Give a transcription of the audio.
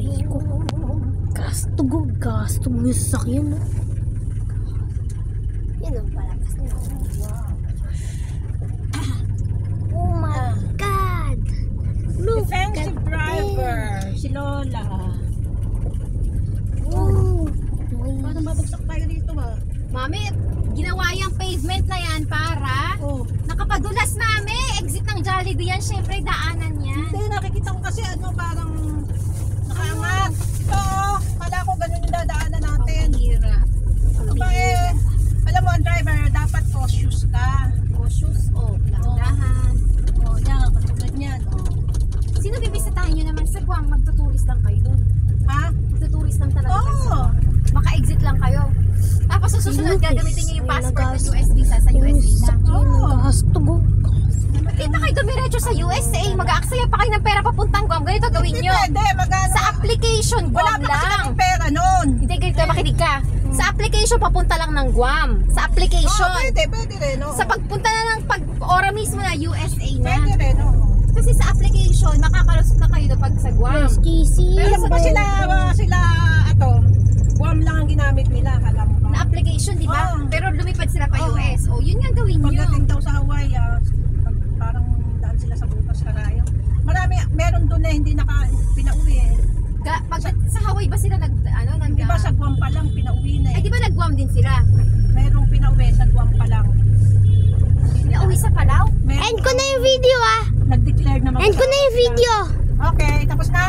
Ay ko. Gasto mo yung sasakyan, no? Yan ang palabas na. Oh my God! Look Defensive at driver. this. Si Lola. Oh. Parang mabagsak tayo dito ba? Mami, ginawa yung pavement na yan para nakapadulas, mami. Exit ng Jollibee yan, syempre daanan yan. Hindi, nakikita ko kasi parang nakaangat. Ito, kala ko ganun yung dadaanan natin. Hira. Aba alam mo, ang driver, dapat cautious ka. Cautious, dahan-dahan. Yan, katulad niyan. Sino bibisitahin nyo naman sa Guam? Magtuturis lang kayo doon. Ha? Magtuturis lang talaga kayo sa Oo. Guam. Maka-exit lang kayo. Tapos sa susunod, gagamitin nyo yung passport ng US visa sa US visa. Gasto. Bakit na kayo dumiretso sa USA? Mag-aaksaya pa kayo ng pera papuntang Guam. Ganito gawin nyo. Hindi, magano. Sa application, Wala Guam pa kasi lang. ng pera nun. Hindi, ganito, makinig ka. Sa application, papunta lang ng Guam. Sa application. Pwede rin, no? Sa pagpunta na ng pag-ora mismo na USA na. Pwede rin, no? Kasi sa application, makakalusot na kayo doon pag sa Guam. Kissy. Pero kung sila, Guam lang ang ginamit nila, alam mo Na ba? application, di ba? Oo. Pero lumipad sila pa Oo. US. O, yun nga gawin nyo. Pagdating daw sa Hawaii, parang daan sila sa butas karayo. Meron doon na hindi pinauwi eh. Pag sa Hawaii ba sila Di ba sa Guam pa lang pinauwi na Ay, eh. di ba nag-Guam din sila? Merong pinauwi sa Guam pa lang. Nauwi sa Palau? End ko na yung video, ah. Nag-declare naman. End ko na yung video. Okay, tapos na.